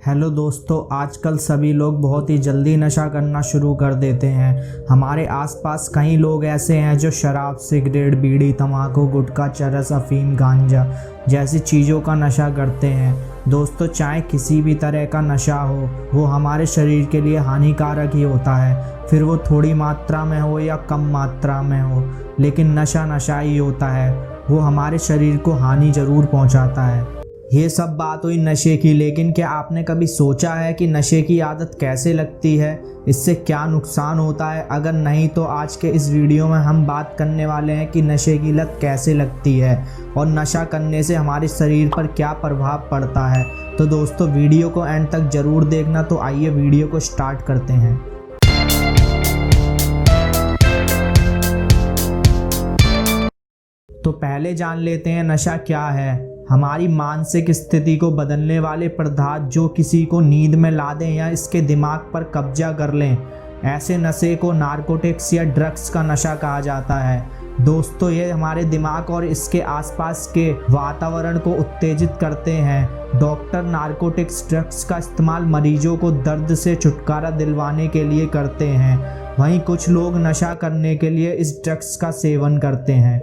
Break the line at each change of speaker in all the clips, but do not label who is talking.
Hello दोस्तों, आजकल सभी लोग बहुत ही जल्दी नशा करना शुरू कर देते हैं। हमारे आसपास कई लोग ऐसे हैं जो शराब, सिगरेट, बीड़ी, तंबाकू, गुटखा, चरस, अफीम, गांजा जैसी चीज़ों का नशा करते हैं। दोस्तों, चाहे किसी भी तरह का नशा हो, वो हमारे शरीर के लिए हानिकारक ही होता है। फिर वो थोड़ी मात्रा में हो या कम मात्रा में हो, लेकिन नशा नशा ही होता है। वो हमारे शरीर को हानि ज़रूर पहुंचाता है। ये सब बात हुई नशे की, लेकिन क्या आपने कभी सोचा है कि नशे की आदत कैसे लगती है, इससे क्या नुकसान होता है? अगर नहीं तो आज के इस वीडियो में हम बात करने वाले हैं कि नशे की लत कैसे लगती है और नशा करने से हमारे शरीर पर क्या प्रभाव पड़ता है। तो दोस्तों, वीडियो को एंड तक ज़रूर देखना। तो आइए वीडियो को स्टार्ट करते हैं। तो पहले जान लेते हैं नशा क्या है। हमारी मानसिक स्थिति को बदलने वाले पदार्थ जो किसी को नींद में ला दें या इसके दिमाग पर कब्जा कर लें, ऐसे नशे को नारकोटिक्स या ड्रग्स का नशा कहा जाता है। दोस्तों, ये हमारे दिमाग और इसके आसपास के वातावरण को उत्तेजित करते हैं। डॉक्टर नारकोटिक्स ड्रग्स का इस्तेमाल मरीजों को दर्द से छुटकारा दिलवाने के लिए करते हैं। वहीं कुछ लोग नशा करने के लिए इस ड्रग्स का सेवन करते हैं।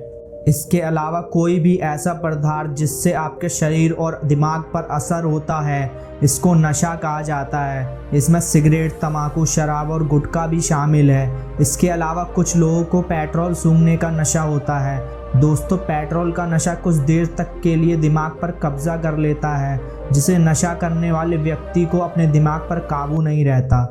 इसके अलावा कोई भी ऐसा पदार्थ जिससे आपके शरीर और दिमाग पर असर होता है, इसको नशा कहा जाता है। इसमें सिगरेट, तंबाकू, शराब और गुटखा भी शामिल है। इसके अलावा कुछ लोगों को पेट्रोल सूंघने का नशा होता है। दोस्तों, पेट्रोल का नशा कुछ देर तक के लिए दिमाग पर कब्जा कर लेता है, जिसे नशा करने वाले व्यक्ति को अपने दिमाग पर काबू नहीं रहता।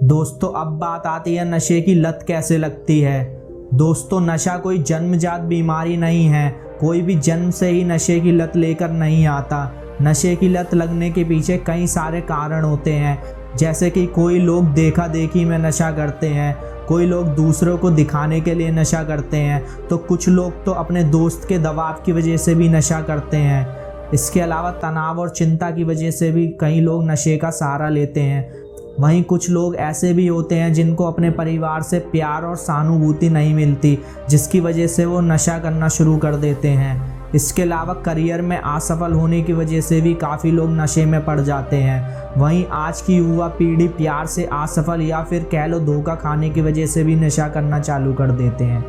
दोस्तों, अब बात आती है नशे की लत कैसे लगती है। दोस्तों, नशा कोई जन्मजात बीमारी नहीं है। कोई भी जन्म से ही नशे की लत लेकर नहीं आता। नशे की लत लगने के पीछे कई सारे कारण होते हैं, जैसे कि कोई लोग देखा देखी में नशा करते हैं, कोई लोग दूसरों को दिखाने के लिए नशा करते हैं, तो कुछ लोग तो अपने दोस्त के दबाव की वजह से भी नशा करते हैं। इसके अलावा तनाव और चिंता की वजह से भी कई लोग नशे का सहारा लेते हैं। वहीं कुछ लोग ऐसे भी होते हैं जिनको अपने परिवार से प्यार और सहानुभूति नहीं मिलती, जिसकी वजह से वो नशा करना शुरू कर देते हैं। इसके अलावा करियर में असफल होने की वजह से भी काफ़ी लोग नशे में पड़ जाते हैं। वहीं आज की युवा पीढ़ी प्यार से असफल या फिर कह लो धोखा खाने की वजह से भी नशा करना चालू कर देते हैं।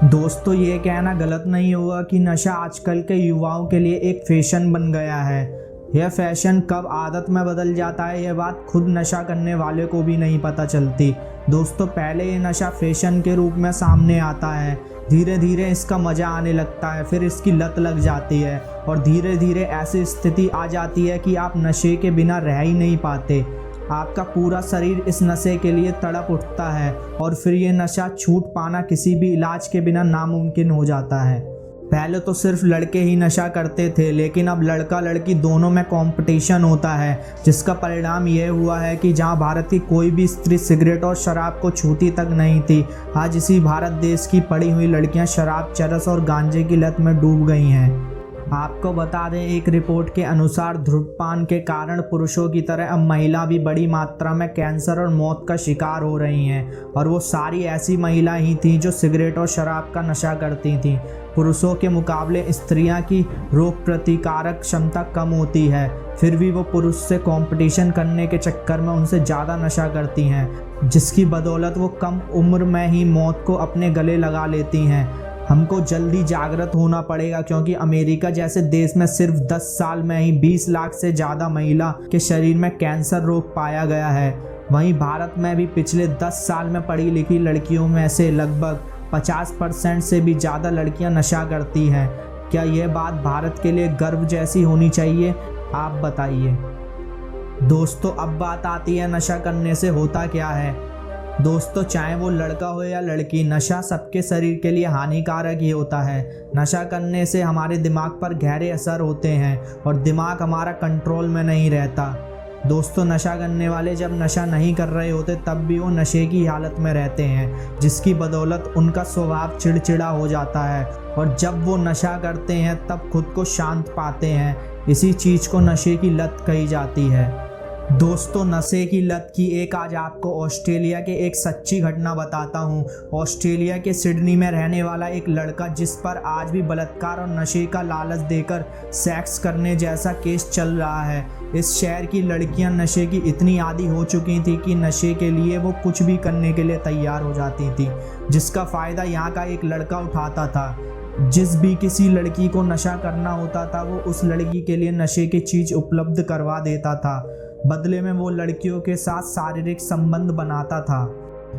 दोस्तों, ये कहना गलत नहीं होगा कि नशा आजकल के युवाओं के लिए एक फैशन बन गया है। यह फैशन कब आदत में बदल जाता है, यह बात खुद नशा करने वाले को भी नहीं पता चलती। दोस्तों, पहले ये नशा फैशन के रूप में सामने आता है, धीरे धीरे इसका मज़ा आने लगता है, फिर इसकी लत लग जाती है और धीरे धीरे ऐसी स्थिति आ जाती है कि आप नशे के बिना रह ही नहीं पाते। आपका पूरा शरीर इस नशे के लिए तड़प उठता है और फिर ये नशा छूट पाना किसी भी इलाज के बिना नामुमकिन हो जाता है। पहले तो सिर्फ लड़के ही नशा करते थे, लेकिन अब लड़का लड़की दोनों में कंपटीशन होता है, जिसका परिणाम यह हुआ है कि जहां भारत की कोई भी स्त्री सिगरेट और शराब को छूती तक नहीं थी, आज इसी भारत देश की पड़ी हुई लड़कियां शराब, चरस और गांजे की लत में डूब गई हैं। आपको बता दें, एक रिपोर्ट के अनुसार धूम्रपान के कारण पुरुषों की तरह अब महिला भी बड़ी मात्रा में कैंसर और मौत का शिकार हो रही हैं, और वो सारी ऐसी महिला ही थीं जो सिगरेट और शराब का नशा करती थीं। पुरुषों के मुकाबले स्त्रियां की रोग प्रतिकारक क्षमता कम होती है, फिर भी वो पुरुष से कंपटीशन करने के चक्कर में उनसे ज़्यादा नशा करती हैं, जिसकी बदौलत वो कम उम्र में ही मौत को अपने गले लगा लेती हैं। हमको जल्दी जागृत होना पड़ेगा, क्योंकि अमेरिका जैसे देश में सिर्फ 10 साल में ही 20 लाख से ज़्यादा महिला के शरीर में कैंसर रोग पाया गया है। वहीं भारत में भी पिछले 10 साल में पढ़ी लिखी लड़कियों में से लगभग 50% से भी ज़्यादा लड़कियां नशा करती हैं। क्या यह बात भारत के लिए गर्व जैसी होनी चाहिए? आप बताइए। दोस्तों, अब बात आती है नशा करने से होता क्या है। दोस्तों, चाहे वो लड़का हो या लड़की, नशा सबके शरीर के लिए हानिकारक ही होता है। नशा करने से हमारे दिमाग पर गहरे असर होते हैं और दिमाग हमारा कंट्रोल में नहीं रहता। दोस्तों, नशा करने वाले जब नशा नहीं कर रहे होते तब भी वो नशे की हालत में रहते हैं, जिसकी बदौलत उनका स्वभाव चिड़चिड़ा हो जाता है, और जब वो नशा करते हैं तब खुद को शांत पाते हैं। इसी चीज़ को नशे की लत कही जाती है। दोस्तों, नशे की लत की एक आज आपको ऑस्ट्रेलिया के एक सच्ची घटना बताता हूँ। ऑस्ट्रेलिया के सिडनी में रहने वाला एक लड़का, जिस पर आज भी बलात्कार और नशे का लालच देकर सेक्स करने जैसा केस चल रहा है। इस शहर की लड़कियां नशे की इतनी आदी हो चुकी थी कि नशे के लिए वो कुछ भी करने के लिए तैयार हो जाती थी, जिसका फ़ायदा यहाँ का एक लड़का उठाता था। जिस भी किसी लड़की को नशा करना होता था वो उस लड़की के लिए नशे की चीज़ उपलब्ध करवा देता था। बदले में वो लड़कियों के साथ शारीरिक संबंध बनाता था।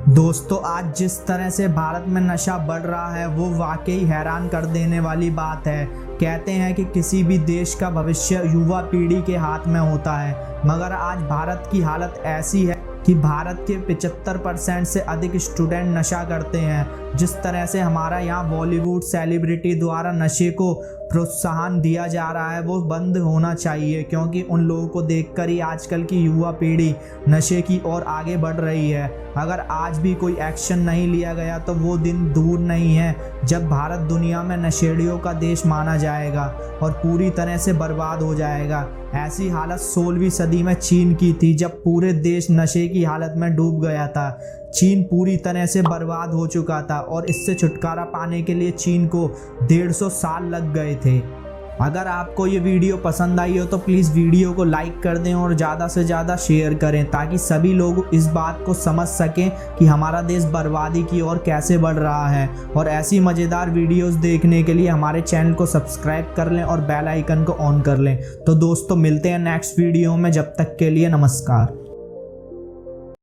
दोस्तों, आज जिस तरह से भारत में नशा बढ़ रहा है वो वाकई हैरान कर देने वाली बात है। कहते हैं कि किसी भी देश का भविष्य युवा पीढ़ी के हाथ में होता है, मगर आज भारत की हालत ऐसी है कि भारत के 75% से अधिक स्टूडेंट नशा करते हैं। जिस तरह से हमारा यहाँ बॉलीवुड सेलिब्रिटी द्वारा नशे को प्रोत्साहन दिया जा रहा है वो बंद होना चाहिए, क्योंकि उन लोगों को देखकर ही आजकल की युवा पीढ़ी नशे की ओर आगे बढ़ रही है। अगर आज भी कोई एक्शन नहीं लिया गया तो वो दिन दूर नहीं है जब भारत दुनिया में नशेड़ियों का देश माना जाएगा और पूरी तरह से बर्बाद हो जाएगा। ऐसी हालत 16वीं सदी में चीन की थी, जब पूरे देश नशे की हालत में डूब गया था। चीन पूरी तरह से बर्बाद हो चुका था और इससे छुटकारा पाने के लिए चीन को 150 साल लग गए थे। अगर आपको ये वीडियो पसंद आई हो तो प्लीज़ वीडियो को लाइक कर दें और ज़्यादा से ज़्यादा शेयर करें, ताकि सभी लोग इस बात को समझ सकें कि हमारा देश बर्बादी की ओर कैसे बढ़ रहा है। और ऐसी मज़ेदार वीडियोस देखने के लिए हमारे चैनल को सब्सक्राइब कर लें और बेल आइकन को ऑन कर लें। तो दोस्तों, मिलते हैं नेक्स्ट वीडियो में, जब तक के लिए नमस्कार।